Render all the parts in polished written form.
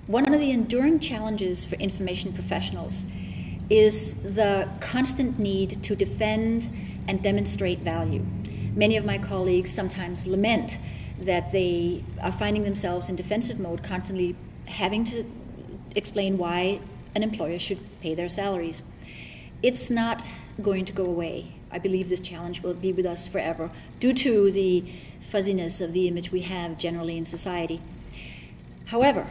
One of the enduring challenges for information professionals is the constant need to defend and demonstrate value. Many of my colleagues sometimes lament that they are finding themselves in defensive mode, constantly having to explain why an employer should pay their salaries. It's not going to go away. I believe this challenge will be with us forever due to the fuzziness of the image we have generally in society. However,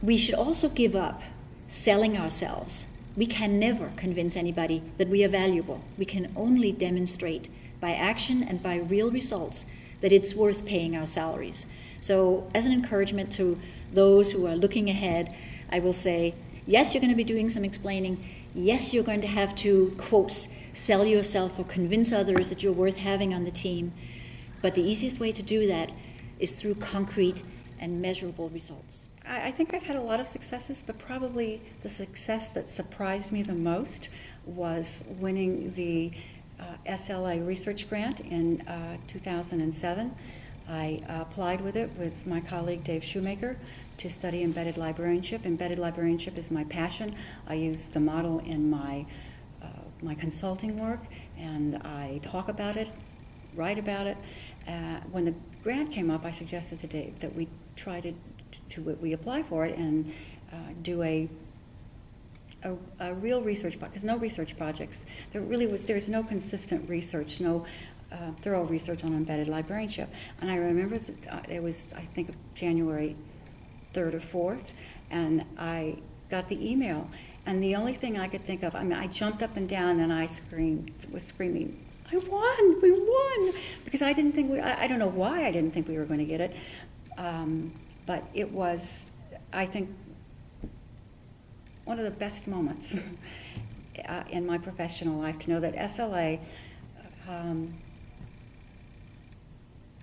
we should also give up selling ourselves. We can never convince anybody that we are valuable. We can only demonstrate by action and by real results that it's worth paying our salaries. So as an encouragement to those who are looking ahead, I will say, yes, you're going to be doing some explaining. Yes, you're going to have to, quotes, sell yourself or convince others that you're worth having on the team. But the easiest way to do that is through concrete and measurable results. I think I've had a lot of successes, but probably the success that surprised me the most was winning the SLA research grant in 2007. I applied with it with my colleague Dave Shoemaker to study embedded librarianship. Embedded librarianship is my passion. I use the model in my consulting work, and I talk about it, write about it. When the grant came up, I suggested to Dave that we try to we apply for it and do a real research project, because no research projects, there's no consistent research, no thorough research on embedded librarianship. And I remember that it was, I think, January 3rd or 4th, and I got the email, and the only thing I could think of, I jumped up and down and I was screaming, I won, we won, because I didn't think I don't know why I didn't think we were going to get it, but it was, I think, one of the best moments in my professional life to know that SLA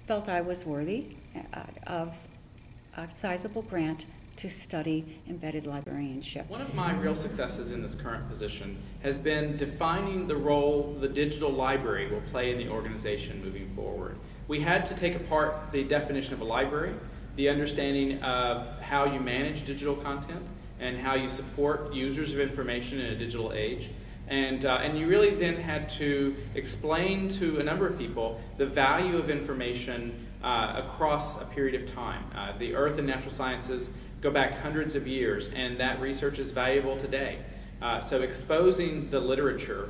felt I was worthy of a sizable grant to study embedded librarianship. One of my real successes in this current position has been defining the role the digital library will play in the organization moving forward. We had to take apart the definition of a library, the understanding of how you manage digital content, and how you support users of information in a digital age. And you really then had to explain to a number of people the value of information across a period of time. The earth and natural sciences go back hundreds of years, and that research is valuable today. So exposing the literature,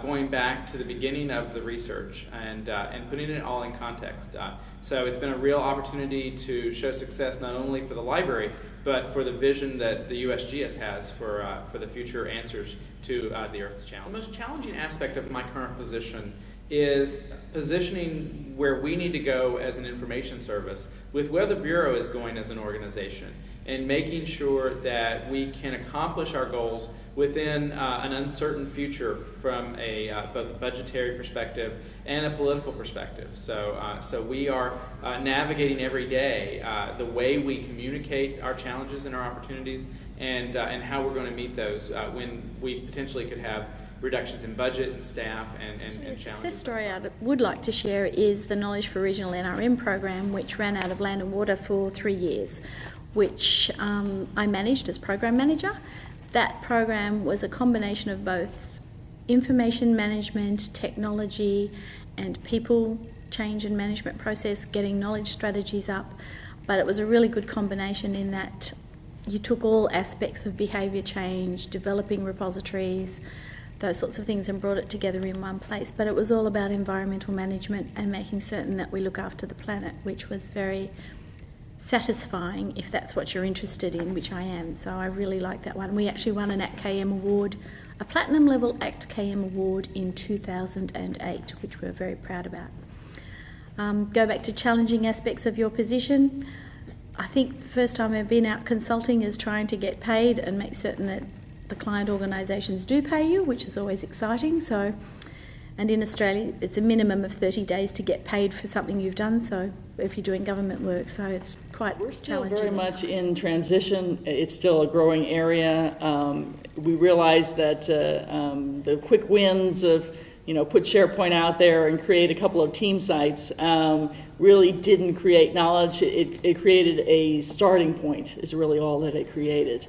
going back to the beginning of the research, and putting it all in context. So it's been a real opportunity to show success not only for the library, but for the vision that the USGS has for the future answers to the Earth's challenge. The most challenging aspect of my current position is positioning where we need to go as an information service with where the Bureau is going as an organization, and making sure that we can accomplish our goals within an uncertain future from both a budgetary perspective and a political perspective. So we are navigating every day the way we communicate our challenges and our opportunities, and how we're going to meet those when we potentially could have reductions in budget and staff and challenges. The success story I would like to share is the Knowledge for Regional NRM program, which ran out of Land and Water for 3 years, which I managed as program manager. That program was a combination of both information management, technology, and people change and management process, getting knowledge strategies up. But it was a really good combination in that you took all aspects of behaviour change, developing repositories, those sorts of things, and brought it together in one place. But it was all about environmental management and making certain that we look after the planet, which was very satisfying if that's what you're interested in, which I am. So I really like that one. We actually won an ACT-KM award, a platinum level ACT-KM award in 2008, which we're very proud about. Go back to challenging aspects of your position. I think the first time I've been out consulting is trying to get paid and make certain that the client organisations do pay you, which is always exciting. So, and in Australia, it's a minimum of 30 days to get paid for something you've done. So, if you're doing government work, so it's quite We're still challenging. very much in transition. It's still a growing area. We realize that the quick wins of, put SharePoint out there and create a couple of team sites. really didn't create knowledge. It created a starting point, is really all that it created.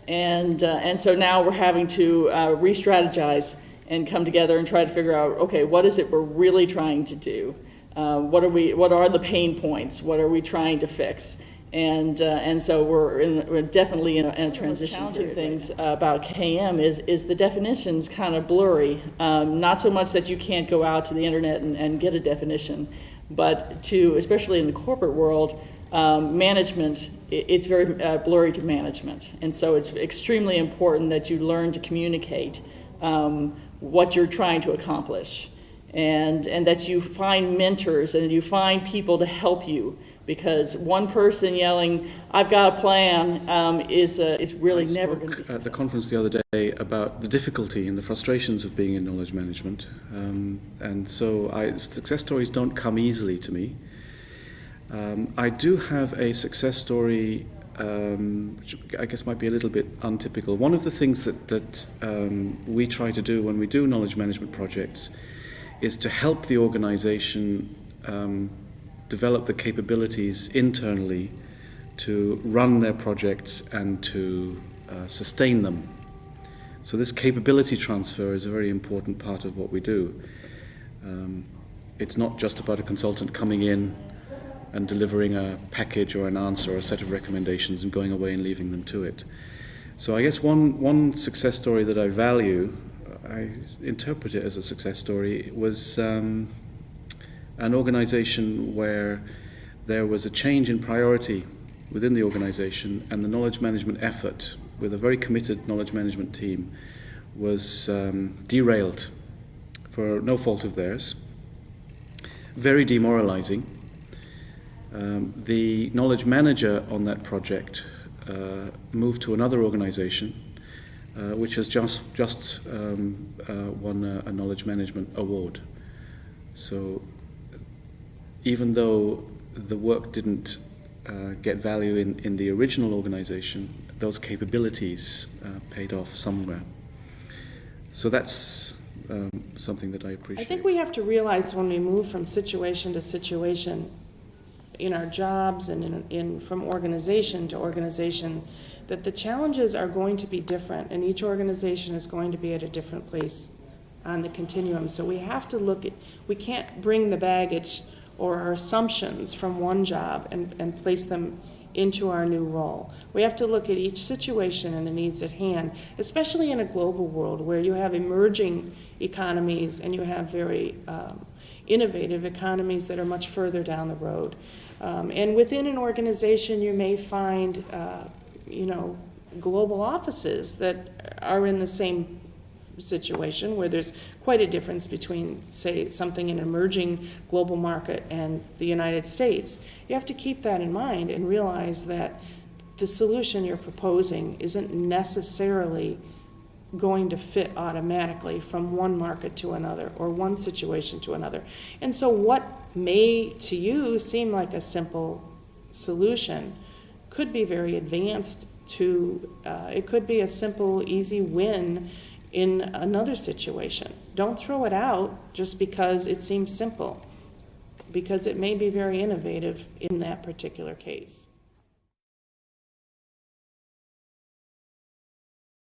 And so now we're having to re-strategize and come together and try to figure out, okay, what is it we're really trying to do? What are the pain points? What are we trying to fix? And so we're definitely in a transition. Challenging things about KM is the definition's kind of blurry. Not so much that you can't go out to the internet and get a definition, but especially in the corporate world, management, it's very blurry to management. And so it's extremely important that you learn to communicate what you're trying to accomplish, and that you find mentors and you find people to help you. Because one person yelling, "I've got a plan," is really never going to be successful. At the conference the other day about the difficulty and the frustrations of being in knowledge management, and so success stories don't come easily to me. I do have a success story, which I guess might be a little bit untypical. One of the things that we try to do when we do knowledge management projects is to help the organization develop the capabilities internally to run their projects and to sustain them. So this capability transfer is a very important part of what we do. It's not just about a consultant coming in and delivering a package or an answer or a set of recommendations and going away and leaving them to it. So I guess one success story that I value, I interpret it as a success story, was an organization where there was a change in priority within the organization, and the knowledge management effort with a very committed knowledge management team was derailed for no fault of theirs. Very demoralizing. The knowledge manager on that project moved to another organization which has just won a knowledge management award. So even though the work didn't get value in the original organization, those capabilities paid off somewhere. So that's something that I appreciate. I think we have to realize when we move from situation to situation in our jobs and from organization to organization, that the challenges are going to be different, and each organization is going to be at a different place on the continuum. So we have to we can't bring the baggage or our assumptions from one job and place them into our new role. We have to look at each situation and the needs at hand, especially in a global world where you have emerging economies and you have very innovative economies that are much further down the road. And within an organization, you may find, global offices that are in the same situation where there's quite a difference between, say, something in an emerging global market and the United States. You have to keep that in mind and realize that the solution you're proposing isn't necessarily going to fit automatically from one market to another or one situation to another. And so what may to you seem like a simple solution could be very advanced it could be a simple, easy win in another situation. Don't throw it out just because it seems simple, because it may be very innovative in that particular case.